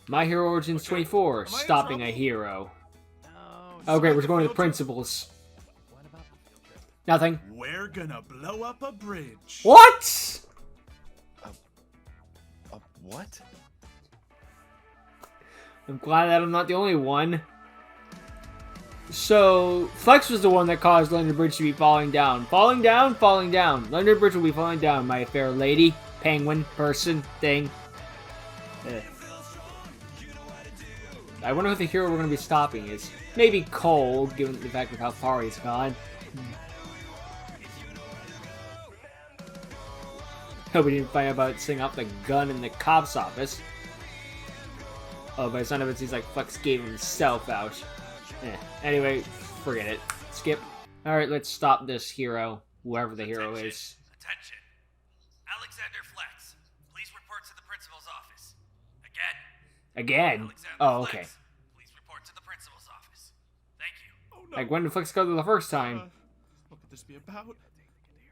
My Hero Origins Okay. 24, Am I in stopping a trouble? hero. No. Oh great, we're the going to the field trip? principals. What about the field trip? Nothing. We're gonna blow up a bridge. What? What? I'm glad that I'm not the only one. So, Flex was the one that caused London Bridge to be falling down. Falling down, falling down. London Bridge will be falling down, my fair lady, penguin, person, thing. I wonder who the hero we're going to be stopping is. Maybe Cole, given the fact of how far he's gone. Hope we didn't find out about setting up the gun in the cop's office. Oh, by the sound of it, seems like Flex gave himself out. Anyway, forget it. Skip. Alright, let's stop this hero, whoever the hero is. Attention. Alexander Flex, please report to the principal's office. Again. Again? Alexander Oh, okay. Flex, please report to the principal's office. Thank you. Oh, no. Like, when did Flex go there the first time? What could this be about?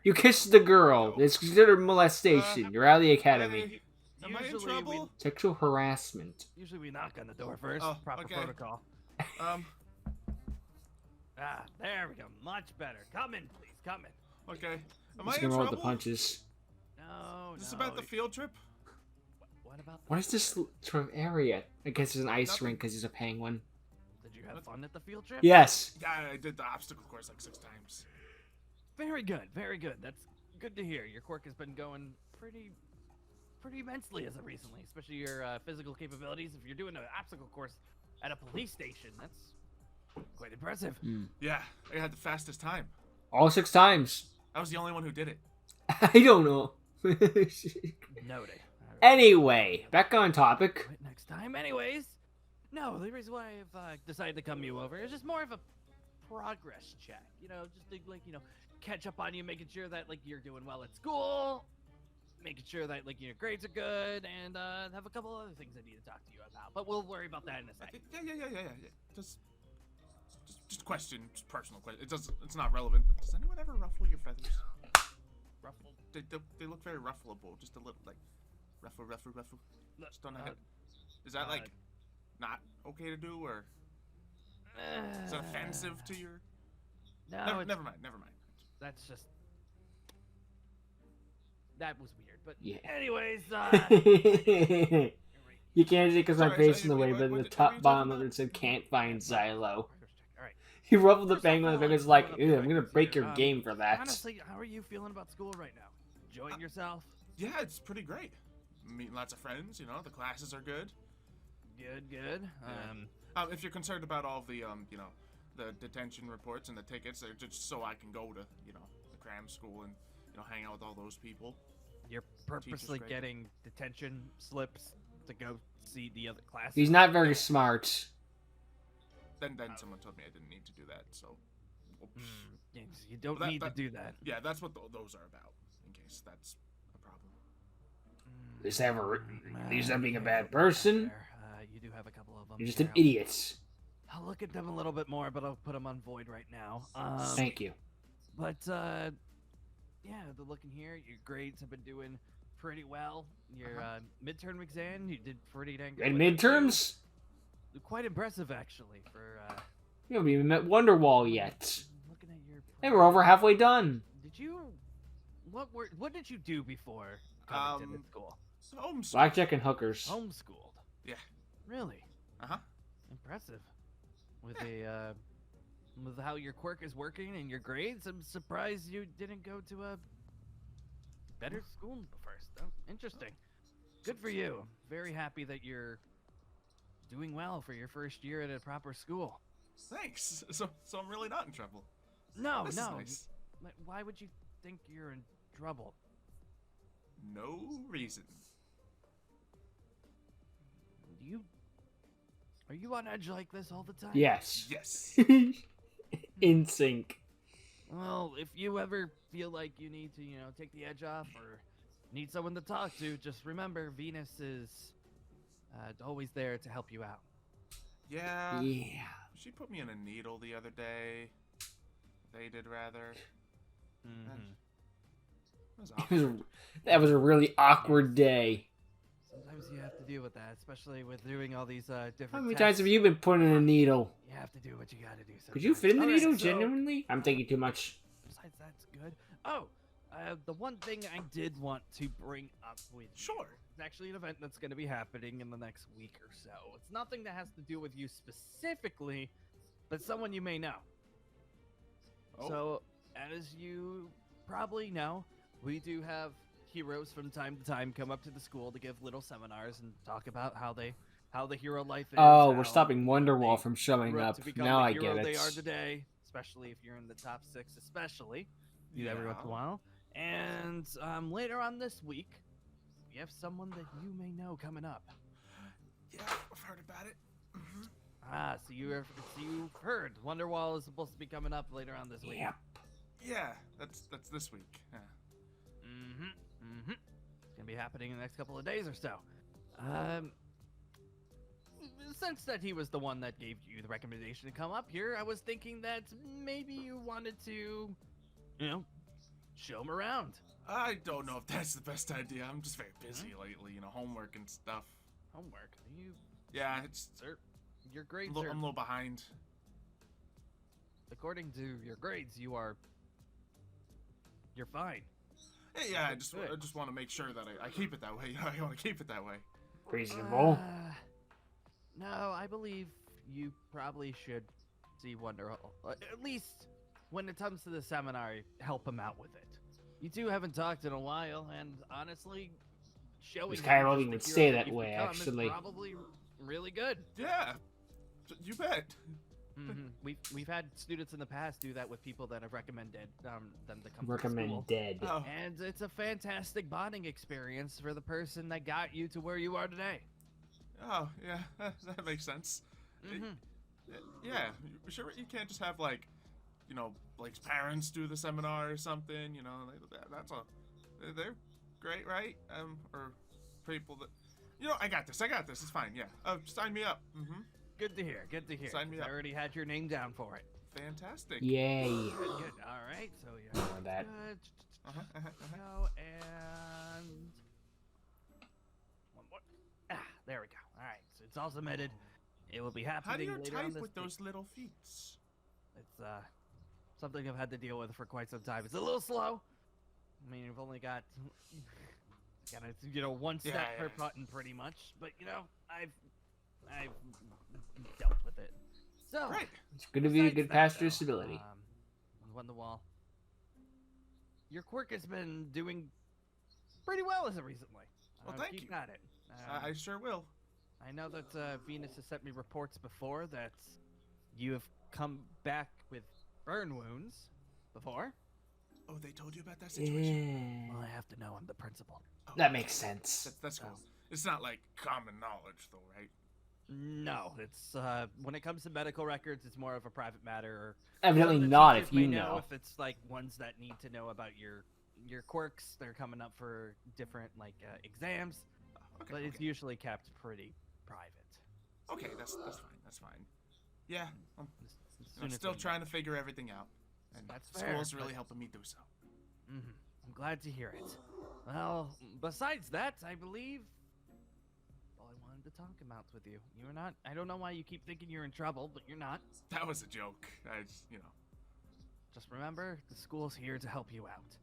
You kissed the girl. It's considered molestation. You're out of the academy. Am I in Usually trouble? Sexual harassment. Usually we knock on the door first. Oh, Proper okay. protocol. Um, Ah, there we go. Much better. Come in, please. Come in. okay. Am Just I in gonna roll with trouble? the punches. No, Is this no. about the field trip? What about the What is this sort of area? I guess it's an ice Nothing. rink because he's a penguin. Did you have fun at the field trip? Yes. Yeah, I did the obstacle course like 6 times. Very good. Very good. That's good to hear. Your quirk has been going pretty immensely as of recently, especially your physical capabilities. If you're doing an obstacle course at a police station, that's quite impressive. Yeah, I had the fastest time. All 6 times. I was the only one who did it. I don't know. Noted. Anyway, back on topic. Quit next time. Anyways, no, the reason why I've decided to come you over is just more of a progress check. You know, just to, like, you know, catch up on you, making sure that, like, you're doing well at school, making sure that, like, your grades are good, and have a couple other things I need to talk to you about. But we'll worry about that in a second. Yeah. Just a question, just personal question. It's not relevant, but does anyone ever ruffle your feathers? Ruffle. They look very ruffleable, just a little like ruffle. Just don't know. Is that like not okay to do, or is it offensive to your? No, Never mind. that's just that was weird. But Yeah. anyways, You can't see because my Sorry, face in the sorry, way, but what the were top you bottom talking of it said can't find Xylo. All right. He ruffled the First off, penguin, the I'll penguin's like, pull up ew, your I'm gonna records break here. your game for that. Honestly, how are you feeling about school right now? Enjoying yourself? Yeah, it's pretty great. Meeting lots of friends, you know. The classes are good. Good. Yeah. If you're concerned about all of the you know, the detention reports and the tickets, they're just so I can go to, you know, the cram school and, you know, hang out with all those people. You're purposely great. getting detention slips to go see the other classes. He's not very smart. Then someone told me I didn't need to do that, so. Oops. Yes, you don't That- need that- to do that. Yeah, that's what those are about. In case that's a problem. Is ever he's not being a bad person. You do have a couple of them. You're just an here. idiot. I'll look at them a little bit more, but I'll put them on void right now. Thank you. But yeah, the looking here, your grades have been doing pretty well. Your midterm exam, you did pretty dang good. And with it, too. midterms? Quite impressive, actually. For We haven't even met Wonderwall yet. looking at your. And we're over halfway done. Did you? What did you do before coming to this school? Homeschool. Blackjack and hookers. Homeschooled. Yeah. Really Uh-huh. impressive. With a with how your quirk is working and your grades, I'm surprised you didn't go to a better school first. Oh, interesting. Good for you. Very happy that you're doing well for your first year at a proper school. Thanks. So I'm really not in trouble. No, This is no. nice. Why would you think you're in trouble? No reason. Are you on edge like this all the time? Yes. Yes. In sync. Well, if you ever feel like you need to, take the edge off or need someone to talk to, just remember Venus is always there to help you out. Yeah. Yeah. She put me in a needle the other day. They did rather. Mm-hmm. That was It awkward. was that was a really awkward day. Sometimes you have to deal with that, especially with doing all these different. How many tests. times have you been put in a needle? You have to do what you gotta do. Could you fit in the Sometimes. needle, Alright, so- genuinely? I'm thinking too much. Besides, that's good. Oh, the one thing I did want to bring up with you. Sure. It's actually an event that's going to be happening in the next week or so. It's nothing that has to do with you specifically, but someone you may know. Oh. So, as you probably know, we do have heroes from time to time come up to the school to give little seminars and talk about how the hero life is. Oh, we're how, stopping Wonderwall they from showing grew up. to become Now the I hero get they it. are today, especially if you're in the top 6, especially. Do that every once in a Yeah. while. And later on this week, we have someone that you may know coming up. Yeah, I've heard about it. Hmm. So you've heard Wonderwall is supposed to be coming up later on this week. Yep. Yeah, that's this week. Yeah. It's gonna be happening in the next couple of days or so. Since that he was the one that gave you the recommendation to come up here, I was thinking that maybe you wanted to, show him around. I don't know if that's the best idea. I'm just very busy lately, homework and stuff. Homework. Yeah, it's Sir, your grades I'm are, a little behind. according to your grades, you're fine. Hey, yeah, I Good. just want to make sure that I keep it that way. I want to keep it that way. Reasonable. No, I believe you probably should see Wonderwall. At least when it comes to the seminar, help him out with it. You two haven't talked in a while, and honestly, showing It's him kind of just even the say hero that you've way, become actually. is probably really good. Yeah, you bet. We've had students in the past do that with people that have recommended them to come to school. Recommend dead. Oh, And it's a fantastic bonding experience for the person that got you to where you are today. oh, yeah, that makes sense. Yeah, sure. You can't just have Blake's parents do the seminar or something. They're great, right? Or people that, I got this. It's fine. Yeah. Sign me up. Good to hear. Good to hear. Sign me 'cause up. I already had your name down for it. Fantastic. Yay. Good. All right. So you're More of that. good. Uh-huh. Go and one more. There we go. All right. So it's all submitted. It will be happening How do you later on type this with week. those little feet? It's something I've had to deal with for quite some time. It's a little slow. I mean, you've only got one step Yeah, per yeah. button pretty much, but I've dealt with it. So Great. It's going to be a besides good that, pass though, through stability. Wonderwall, your quirk has been doing pretty well as of recently. Well, thank keep you. at it. I sure will. I know that Venus has sent me reports before that you have come back with burn wounds before. Oh, they told you about that situation? Yeah. Well, I have to know I'm the principal. Oh, That makes sense. That's cool. It's not like common knowledge, though, right? No, it's when it comes to medical records, it's more of a private matter. Or Evidently some of the not teachers if you may know. If it's like ones that need to know about your quirks, they're coming up for different exams, Okay. but it's Okay. usually kept pretty private. Okay, that's fine. That's fine. Yeah, I'm As soon as still we know. trying to figure everything out, and That's fair, school's really but- helping me do so. I'm glad to hear it. Well, besides that, I believe all I wanted to talk about with you. You're not. I don't know why you keep thinking you're in trouble, but you're not. That was a joke. I just, Just remember, the school's here to help you out.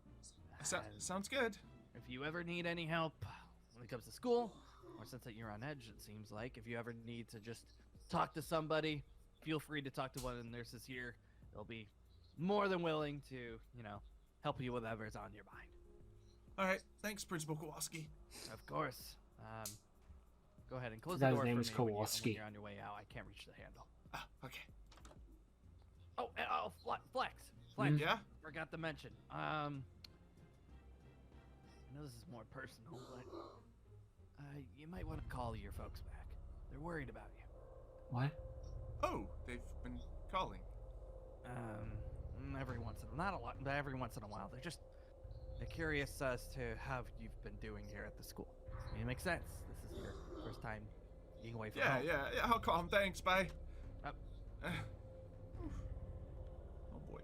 And sounds good. if you ever need any help when it comes to school, or since that you're on edge, it seems like, if you ever need to just talk to somebody, feel free to talk to one of the nurses here. They'll be more than willing to, help you with whatever's on your mind. All right, thanks, Principal Kowalski. Of course. Go ahead and close That the his door name for is me when Kowalski. you're on your way out. I can't reach the handle. Ah, okay. Oh, Flex. Yeah. Forgot to mention. I know this is more personal, but you might want to call your folks back. They're worried about you. What? Oh, they've been calling. Every once in not a lot, but every once in a while, they're curious as to how you've been doing here at the school. I mean, it makes sense. This is your first time being away from Yeah, home. yeah. I'll call him. Thanks. Bye. Yep. Oh boy.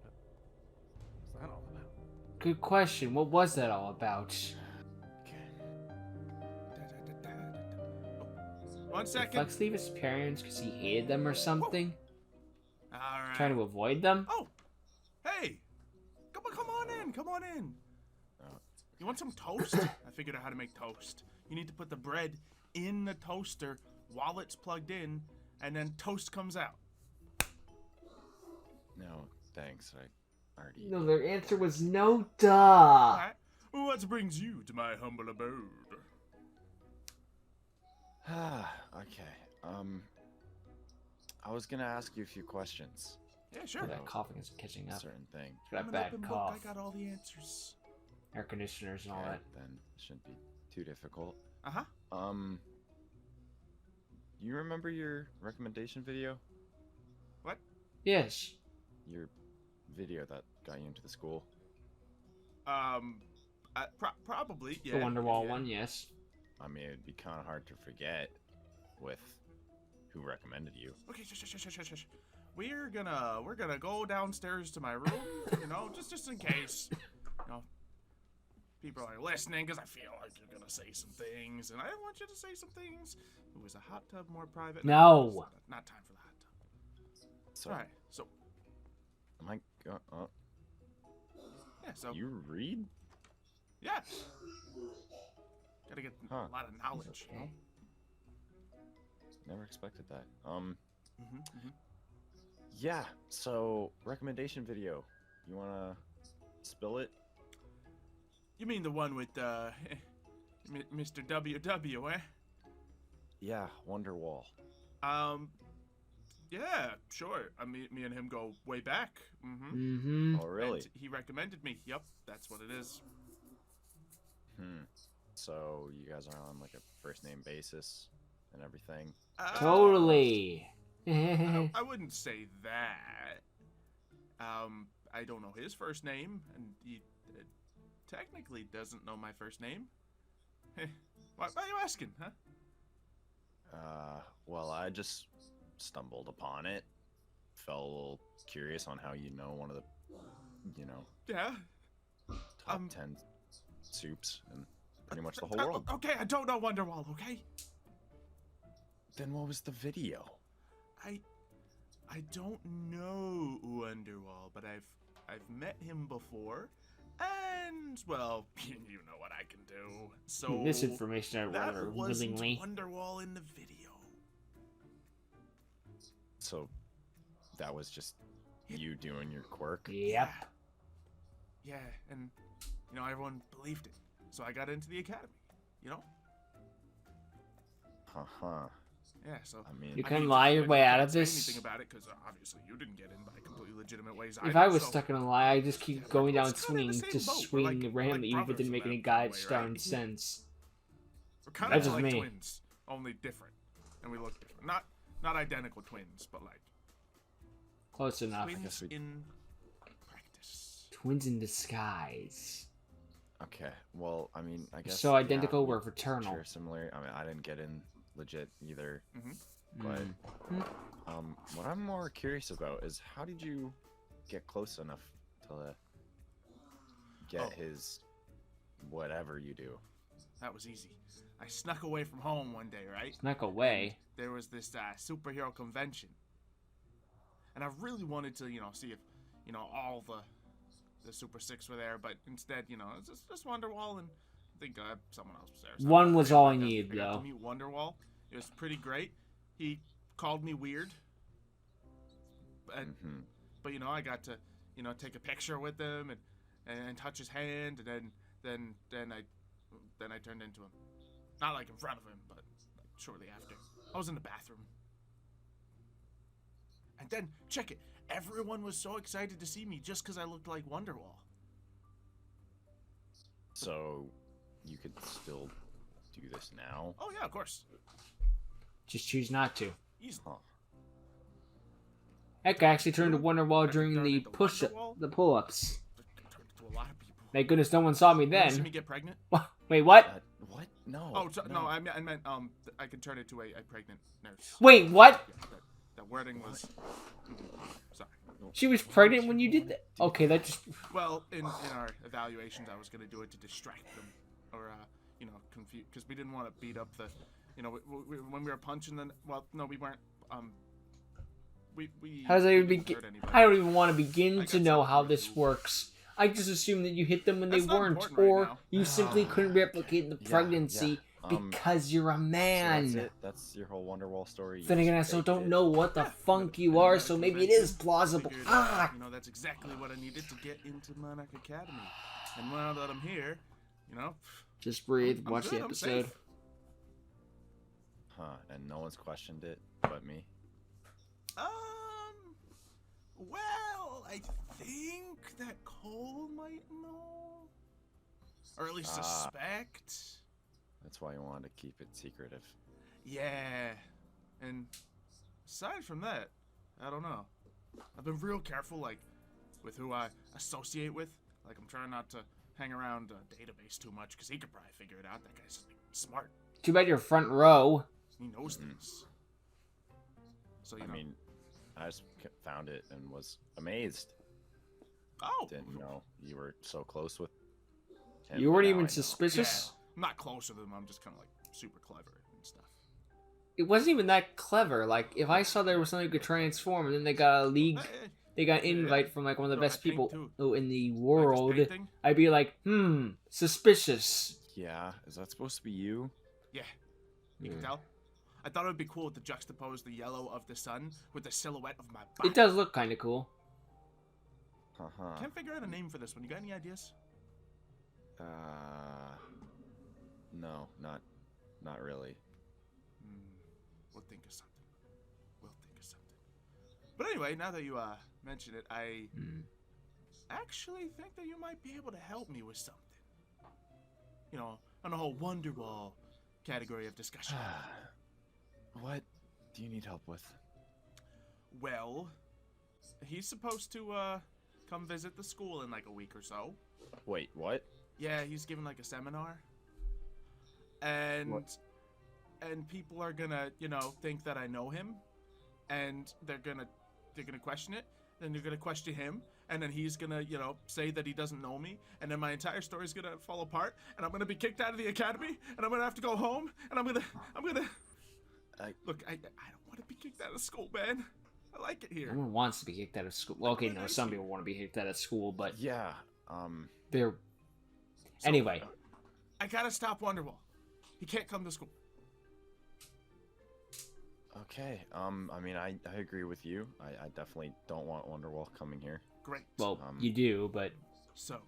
What's that all about? Good question. What was that all about? Daddy, 1 Did second. Flex leave his parents because he hated them or something? All right. Trying to avoid them? Oh, hey, come on in, come on in. You want some toast? I figured out how to make toast. You need to put the bread in the toaster while it's plugged in, and then toast comes out. No, thanks. I already. No, their answer was no, duh. All right. What brings you to my humble abode? Okay. I was gonna ask you a few questions. Yeah, sure. That coughing is catching A up. certain thing. Got I'm a an bad open book, cough. I got all the answers. Air conditioners and all Okay, that. then it shouldn't be too difficult. Uh-huh. You remember your recommendation video? What? Yes. Your video that got you into the school? Probably, yeah. The Wonderwall yeah. one, yes. I mean, it'd be kind of hard to forget with who recommended you. Okay, shush. We're gonna go downstairs to my room, you know, just in case, you know, people are listening, because I feel like you're gonna say some things, and I want you to say some things. Ooh, is a hot tub more private? No. Not time for the hot tub. So, All right, so am I? yeah, so You read? yeah, gotta get Huh. a lot of knowledge. You know? Okay. Never expected that. Mm-hmm. Yeah. So, recommendation video. You wanna spill it? You mean the one with Mr. WW, eh? Yeah, Wonderwall. Yeah, sure. I mean, me and him go way back. Mm-hmm. Mm-hmm. Oh, really? And he recommended me. Yep, that's what it is. So you guys are on like a first name basis and everything. Totally. I wouldn't say that. I don't know his first name, and he technically doesn't know my first name. Why are you asking, huh? Well, I just stumbled upon it. Felt a little curious on how you know one of the, Yeah. top 10 soups in pretty much the whole world. Okay, I don't know Wonderwall. Okay. Then what was the video? I don't know Wonderwall, but I've met him before, and well, you know what I can do. So Misinformation I that rather wasn't willingly. Wonderwall in the video. So that was just you doing your quirk? Yep. Yeah, and everyone believed it, so I got into the academy. You know. Huh. Yeah, so I mean, You I can mean, lie your I way can't out of say this. anything about it because obviously you didn't get in by completely legitimate ways. If either, I was so- stuck in a lie, I just Yeah, keep we're- going we're down just kinda in the swinging, same just boat. We're swinging like randomly, even if it brothers didn't in make any that gosh way, darn right? sense. We're kind That's of just like me. twins, only different, and we look different. Not identical twins, but like Close enough. twins in practice. Twins in disguise. okay. Well, I mean, I guess. So identical, we we're fraternal. share similar. I mean, I didn't get in legit either. Mm-hmm. But Mm. what I'm more curious about is how did you get close enough to get Oh. his whatever you do? That was easy. I snuck away from home one day, right? Snuck away. There was this superhero convention, and I really wanted to, see if, all the Super Six were there, but instead, it's just Wonderwall, and I think someone else was there. So One was all I got to- needed, I got though. to meet Wonderwall. It was pretty great. He called me weird, but I got to, take a picture with him and touch his hand, and then I turned into him. Not like in front of him, but like shortly after. I was in the bathroom. And then, check it. Everyone was so excited to see me just because I looked like Wonderwall. So you could still do this now? Oh yeah, of course. Just choose not to. Easily. Huh. Heck, I actually turned to Wonderwall I during turned the into Wonderwall? the pull-ups. I turned into a lot of people. Thank goodness no one saw me You wanna see then. me get pregnant? Wait, what? What? No. Oh, no, I meant I could turn into a pregnant nurse. Wait, what? Yeah, that wording was. Sorry. She was pregnant when you did that? Okay, that just... Well, in our evaluations, I was gonna do it to distract them, or confuse, because we didn't want to beat up the, You know, when we were punching the, well, no, we weren't. We. How does that even we didn't begin? hurt anybody. I don't even want to begin I to got know something how to this do. works. I just assumed that you hit them when they That's not weren't, important right or now. you simply couldn't replicate the Yeah, pregnancy yeah. because you're a So man. that's it. That's your whole Wonderwall story. You Then again, I just still faked don't it. know what the Yeah, funk no, you no, are, not so a maybe it is convention. plausible. Figured, Ah! you know, that's exactly what I needed to get into Monarch Academy. And now that I'm here, you know, Just breathe, I'm watch good, the I'm episode. safe. Huh? And no one's questioned it but me. Well, I think that Cole might know. Or at least Ah. suspect. That's why you wanted to keep it secretive. Yeah. And aside from that, I don't know. I've been real careful, like, with who I associate with. Like, I'm trying not to hang around a database too much, because he could probably figure it out. That guy's like, smart. Too bad you're front row. He knows things. So, you I know. mean, I just found it and was amazed. Oh! Didn't know you were so close with him. You but weren't now I even know. suspicious. Yeah, I'm not close to them. I'm just kind of, like, super clever and stuff. It wasn't even that clever. Like, if I saw there was something that could transform, and then they got a league, they got an Yeah. invite from like one of the No, I best paint people too. in the Like this world, painting? I'd be like, suspicious. Yeah, is that supposed to be you? Yeah. You can Hmm. tell? I thought it would be cool to juxtapose the yellow of the sun with the silhouette of my body. It does look kind of cool. Uh-huh. Can't figure out a name for this one. You got any ideas? No, not really. We'll think of something. But anyway, now that you mention it, I actually think that you might be able to help me with something. You know, on the whole Wonderwall category of discussion. What do you need help with? Well, he's supposed to come visit the school in like a week or so. Wait, what? Yeah, he's giving like a seminar. And What? and people are gonna, you know, think that I know him, and they're gonna question it. Then they're gonna question him, and then he's gonna, you know, say that he doesn't know me, and then my entire story's gonna fall apart, and I'm gonna be kicked out of the academy, and I'm gonna have to go home, and I'm gonna look. I don't want to be kicked out of school, man. I like it here. Everyone wants to be kicked out of school. Well, okay, no, some people want to be kicked out of school, but Yeah. they're... So, Anyway. I gotta stop Wonderwall. He can't come to school. Okay. I mean, I agree with you. I definitely don't want Wonderwall coming here. Great. Well, Um, you do, but So,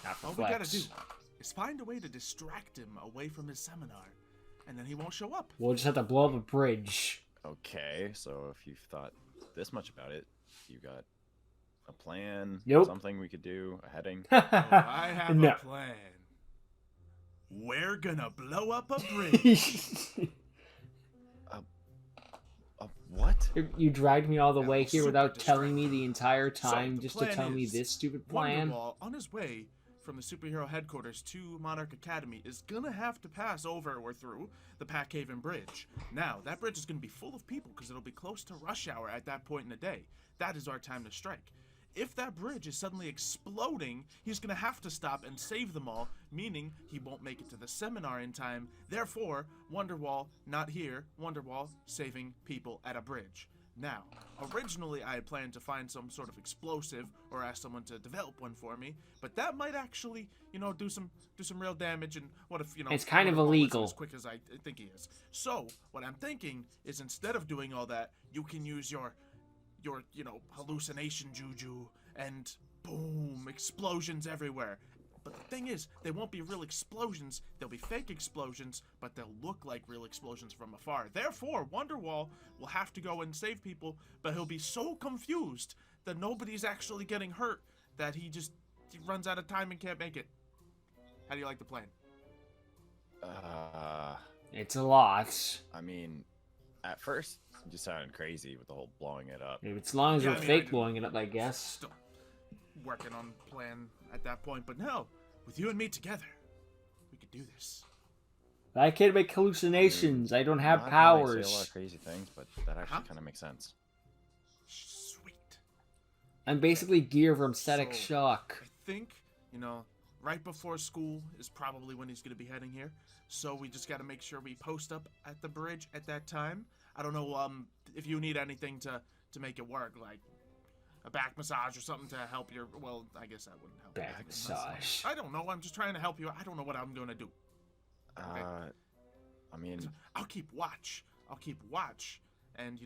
not for all we gotta Flex. do is find a way to distract him away from his seminar, and then he won't show up. We'll just have to blow up a bridge. Okay, so if you've thought this much about it, you got a plan? Nope. Something we could do? A heading? Oh, I have No. a plan. We're gonna blow up a bridge. What? You dragged me all the Yeah, way well, here super without telling me distracting. the entire So, time the just to plan tell me is this stupid plan. Wonderwall, on his way from the superhero headquarters to Monarch Academy, is gonna have to pass over or through the Packhaven Bridge. Now, that bridge is gonna be full of people because it'll be close to rush hour at that point in the day. That is our time to strike. If that bridge is suddenly exploding, he's gonna have to stop and save them all, meaning he won't make it to the seminar in time. Therefore, Wonderwall not here, Wonderwall saving people at a bridge. Now, originally I had planned to find some sort of explosive or ask someone to develop one for me, but that might actually, you know, do some real damage. And what if, you know, It's kind of Wonderwall isn't illegal. as quick as I think he is. So what I'm thinking is instead of doing all that, you can use your you know, hallucination juju and boom, explosions everywhere. But the thing is, they won't be real explosions, they'll be fake explosions, but they'll look like real explosions from afar. Therefore, Wonderwall will have to go and save people, but he'll be so confused that nobody's actually getting hurt that he runs out of time and can't make it. How do you like the plan? It's a lot. I mean, at first, you just sounded crazy with the whole blowing it up. As long as Yeah, we're I mean, fake I- blowing it up, I guess. Still working on plan at that point, but no, with you and me together, we could do this. I can't make hallucinations. I don't have Not gonna say a lot powers. of crazy things, but that actually Huh? kind of makes sense. Sweet. I'm basically Gear from Static So, Shock. I think, you know, right before school is probably when he's going to be heading here. So we just gotta make sure we post up at the bridge at that time. I don't know if you need anything to make it work, like a back massage or something to help your. Well, I guess that wouldn't help. Back massage. I don't know. I'm just trying to help you. I don't know what I'm gonna do. I mean, I'll keep watch. And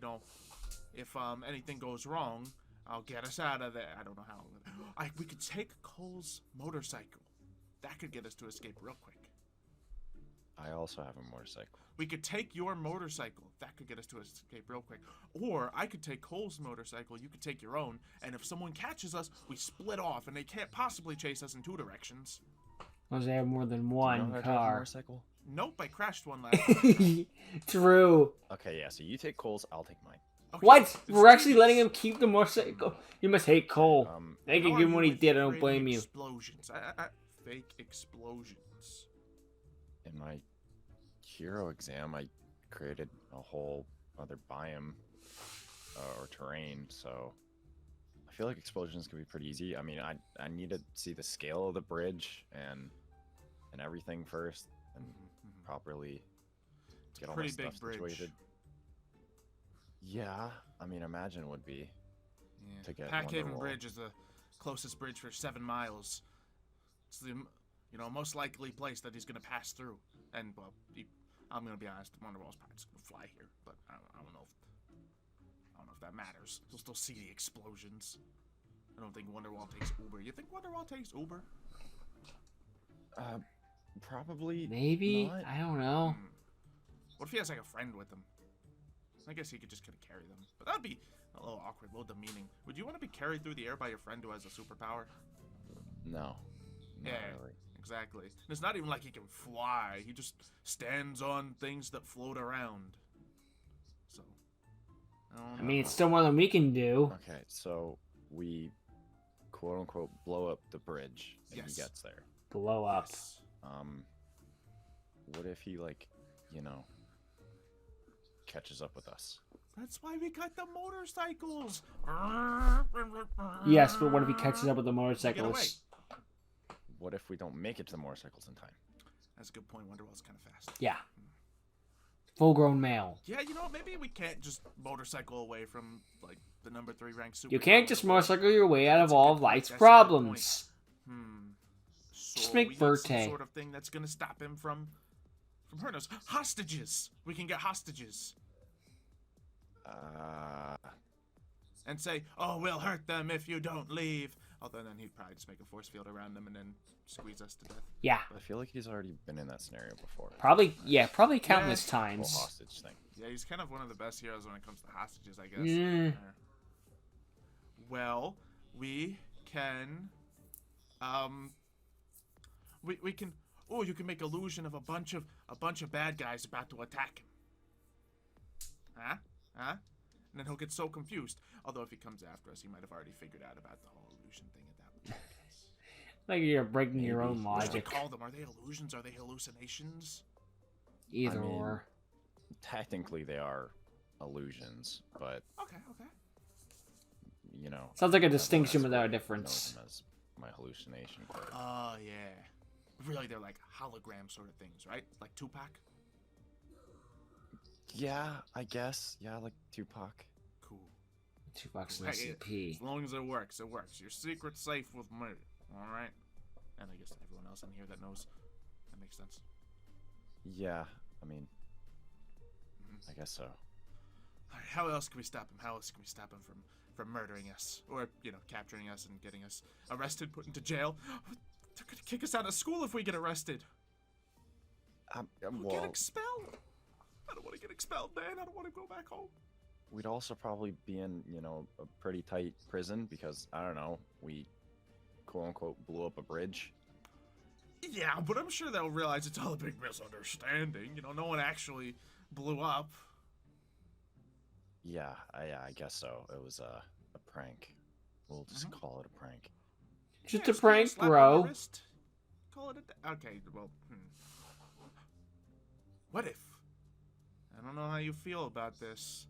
if anything goes wrong, I'll get us out of there. I don't know how. We could take Cole's motorcycle. That could get us to escape real quick. I also have a motorcycle. We could take your motorcycle. That could get us to escape real quick. Or I could take Cole's motorcycle. You could take your own. And if someone catches us, we split off, and they can't possibly chase us in 2 directions. Unless they have more than Do you know one how to drive a car. motorcycle? Nope, I crashed one last time. True. Okay, yeah. So you take Cole's, I'll take mine. Okay, What? it's We're actually genius. letting him keep the motorcycle? You must hate Cole. They How can are give him you what he with did. I don't creating blame you. Explosions. Fake explosions. In my hero exam, I created a whole other biome or terrain, so I feel like explosions can be pretty easy. I mean, I need to see the scale of the bridge and everything first, and properly get all my Pretty stuff big bridge. situated. Yeah, I mean, imagine it would be. Yeah. To get Packhaven Wonderwall. Bridge is the closest bridge for 7 miles. It's the most likely place that he's gonna pass through. And well, I'm gonna be honest, Wonderwall's probably just gonna fly here, but I don't know if that matters. He'll still see the explosions. I don't think Wonderwall takes Uber. You think Wonderwall takes Uber? Probably. Maybe? not. I don't know. What if he has like a friend with him? I guess he could just kind of carry them. But that'd be a little awkward, a little demeaning. Would you want to be carried through the air by your friend who has a superpower? No. Not Yeah. really. Exactly. And it's not even like he can fly. He just stands on things that float around. So, I mean, it's still more than we can do. Okay, so we quote unquote blow up the bridge and Yes. he gets there. Blow up. yes. What if he catches up with us? That's why we got the motorcycles. Yes, but what if he catches up with the Get away. motorcycles? What if we don't make it to the motorcycles in time? That's a good point. Wonderwall's kind of fast. Yeah. Full-grown male. Yeah, maybe we can't just motorcycle away from like the number 3 ranked super. You can't just motorcycle your way out of That's a all good of point. life's That's a good problems. So Just make we need some Verte. sort of thing that's gonna stop him from hurting us. Hostages. We can get hostages and say, "Oh, we'll hurt them if you don't leave." Although then he'd probably just make a force field around them and then squeeze us to death. Yeah. I feel like he's already been in that scenario before. Probably countless Yeah. Whole times. hostage thing. Yeah, he's kind of one of the best heroes when it comes to hostages, I guess. Mm. Yeah. Well, we can, we can. Oh, you can make illusion of a bunch of bad guys about to attack him. Huh? And then he'll get so confused. Although if he comes after us, he might have already figured out about the whole illusion thing at that point. Like you're breaking your own What should we logic. call them? Are they illusions? Are they hallucinations? Either I mean, or. Technically, they are illusions, but Okay. Sounds like a everyone distinction else without a knows difference. them as my hallucination quirk. Oh yeah. Really, they're like hologram sort of things, right? Like Tupac. Yeah, I guess. Yeah, like Tupac. Cool. $2 Hey, SCP. As long as it works, it works. Your secret's safe with me. All right. And I guess everyone else in here that knows. That makes sense. Yeah, I mean, I guess so. All right, how else can we stop him? How else can we stop him from murdering us, or capturing us and getting us arrested, put into jail? They're gonna kick us out of school if we get arrested. We'll get Well, expelled. I don't want to get expelled, man. I don't want to go back home. we'd also probably be in, a pretty tight prison because, I don't know, we quote unquote blew up a bridge. Yeah, but I'm sure they'll realize it's all a big misunderstanding. No one actually blew up. Yeah, I guess so. It was a prank. We'll just call it a prank. Just Yeah, a prank, slap on the bro. wrist. Call it okay, well, What if? I don't know how you feel about this.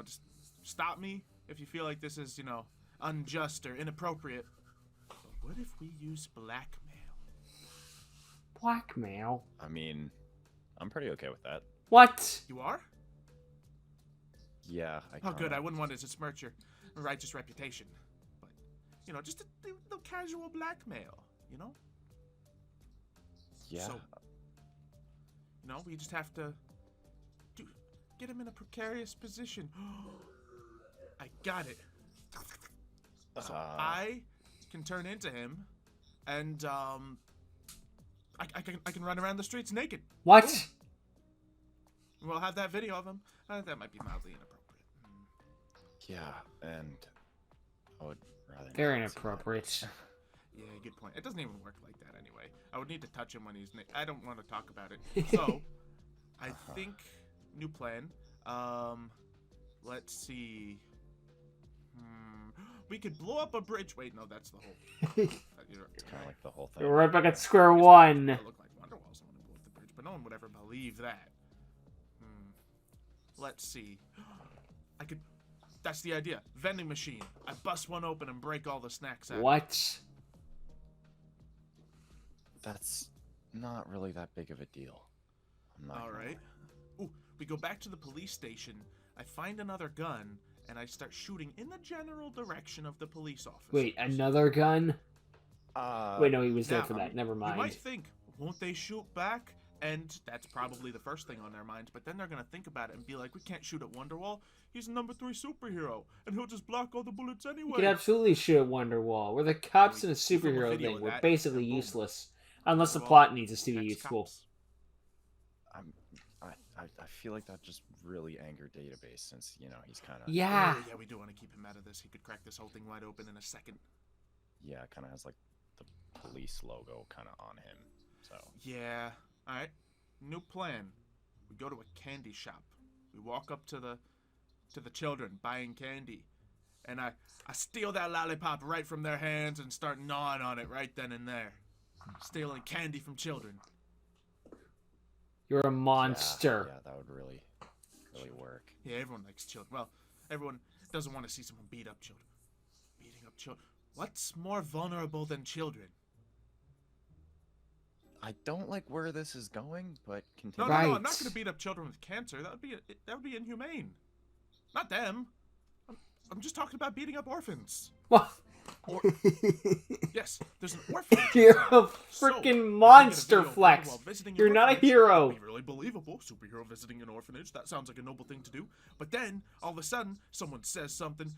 Just stop me if you feel like this is, unjust or inappropriate. But what if we use blackmail? Blackmail. I mean, I'm pretty okay with that. What? You are? Yeah. Oh, good. I wouldn't want it to smirch your righteous reputation. But, you know, just a little casual blackmail, you know? Yeah. So, you know, we just have to get him in a precarious position. I got it. So I can turn into him, and I can run around the streets naked. What? We'll have that video of him. That might be mildly inappropriate. Yeah, and I would rather. Very not see that. inappropriate. Yeah, good point. It doesn't even work like that anyway. I would need to touch him when he's naked. I don't want to talk about it. So, I think new plan. Let's see. We could blow up a bridge. Wait, no, that's the whole. It's kind of like the whole thing. We're right back at square one. It looked like Wonderwall's the one who blew up the bridge, but no one would ever believe that. Let's see. I could. That's the idea. Vending machine. I bust one open and break all the snacks out. What? That's not really that big of a deal. I'm not All gonna right. lie. Ooh, we go back to the police station. I find another gun, and I start shooting in the general direction of the police officer. Wait, another gun? Wait, no, he was there now, for that. Never You might mind. think, won't they shoot back? And that's probably the first thing on their minds, but then they're gonna think about it and be like, we can't shoot at Wonderwall. He's a number 3 superhero, and he'll just block all the bullets anyway. You could absolutely shoot at Wonderwall. We're the cops We in a film a superhero video thing. of We're that, basically and boom. useless. Unless the Wonderwall plot needs us to be catch useful. cops. I feel like that just really angered Database since, you know, he's kind of. Yeah. Yeah, we do want to keep him out of this. He could crack this whole thing wide open in a second. Yeah, kind of has like the police logo kind of on him. So. Yeah. All right. New plan. We go to a candy shop. We walk up to the children buying candy, and I steal that lollipop right from their hands and start gnawing on it right then and there. Stealing candy from children. You're a monster. Yeah, that would really work. Yeah, everyone likes children. Well, everyone doesn't want to see someone beat up children. Beating up children. What's more vulnerable than children? I don't like where this is going, but No, continue. no, no! Right. I'm not going to beat up children with cancer. That would be inhumane. Not them. I'm just talking about beating up orphans. What? Yes, there's an orphanage. in You're town. a So, if freaking we get a monster, video of Flex. Wonderwall visiting an You're not a orphanage, hero. that'd be really believable. Superhero visiting an orphanage. That sounds like a noble thing to do. But then, all of a sudden, someone says something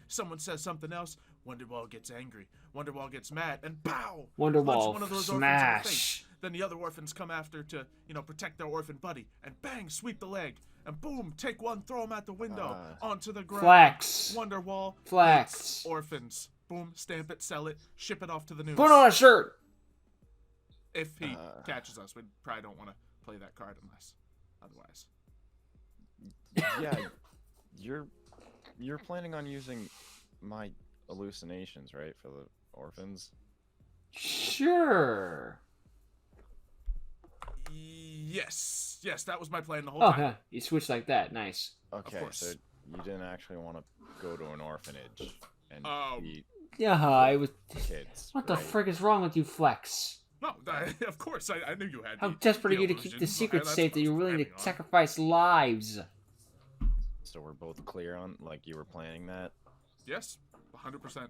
else. Wonderwall gets angry. Wonderwall gets mad, and pow! Punch Wonderwall one of those orphans in the face. smash. Then the other orphans come after to, protect their orphan buddy, and bang, sweep the leg, and boom, take one, throw him out the window, onto the ground. Flex. Wonderwall. Flex. hates orphans. Boom, stamp it, sell it, ship it off to the news. Put on a shirt. If he catches us, we probably don't want to play that card unless, otherwise. Yeah, you're planning on using my hallucinations, right, for the orphans? Sure. Yes, that was my plan the whole Oh, time. yeah. You switch like that. Nice. Okay, course. so you didn't actually want to go to an orphanage and beat Yeah, I was. kids. What the right? frick is wrong with you, Flex? No, of course, I knew you had. How the- desperate are the you to keep the illusions. secret That's safe what that I was you're willing to planning on. sacrifice lives? So we're both clear on, like, you were planning that? Yes, 100%.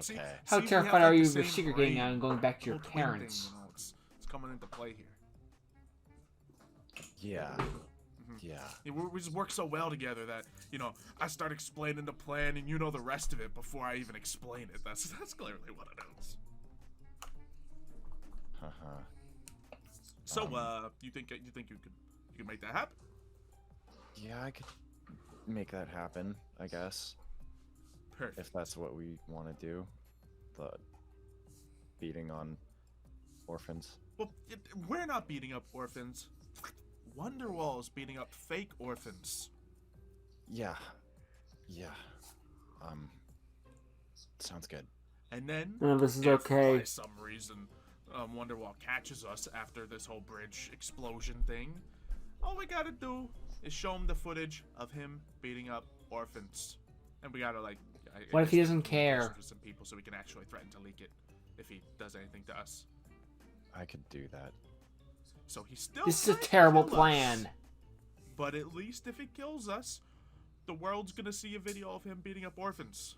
See, Okay. How we have, terrified like, are the you of your same secret getting brain. out and going back to your Whole twin thing, parents? it's coming into play here. Yeah. Mm-hmm. Yeah. Yeah, we just work so well together that, I start explaining the plan and you know the rest of it before I even explain it. That's clearly what it is. Uh-huh. So, you think you could make that happen? Yeah, I could make that happen, I guess. Perfect. If that's what we want to do. The beating on orphans. Well, we're not beating up orphans. Wonderwall is beating up fake orphans. Yeah. Yeah. Sounds good. And then, No, this is if okay. by some reason Wonderwall catches us after this whole bridge explosion thing, all we gotta do is show him the footage of him beating up orphans. And we gotta, like... What if he guess doesn't communicate care? with some people so we can actually threaten to leak it if he does anything to us. I could do that. So he still. This is a might terrible kill us. plan. But at least if it kills us, the world's gonna see a video of him beating up orphans.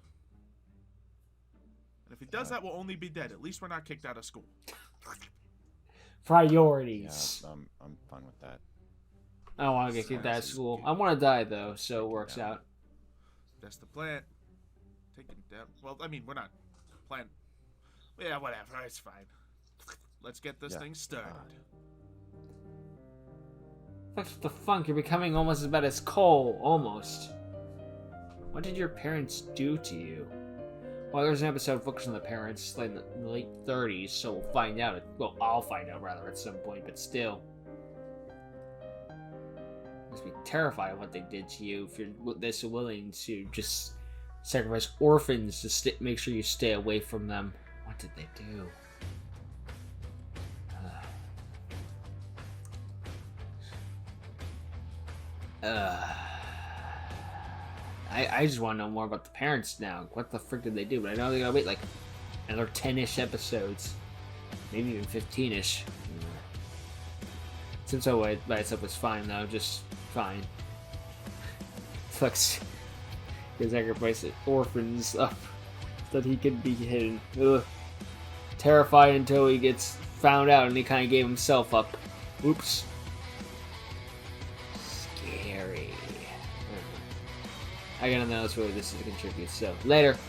And if he does that, we'll only be dead. At least we're not kicked out of school. Priorities. Yeah, I'm fine with that. I don't want to get kicked out of school. I want to die though, so it works out. That's the plan. Taking down. Well, I mean, we're not plan. Yeah, whatever. It's fine. Let's get this Yeah. thing started. What the funk? You're becoming almost as bad as Cole. Almost. What did your parents do to you? Well, there's an episode focused on the parents, like in the late 30s, so we'll find out. Well, I'll find out rather at some point, but still. Must be terrified of what they did to you if you're this willing to just sacrifice orphans to make sure you stay away from them. What did they do? I just want to know more about the parents now. What the frick did they do? But I know they gotta wait like another 10-ish episodes. Maybe even 15-ish. Since by itself was fine though, just fine. Flex can sacrifice orphans up so that he can be hidden. Ugh. Terrified until he gets found out and he kind of gave himself up. Oops. Scary. I gotta know that's where this is to contribute. So later.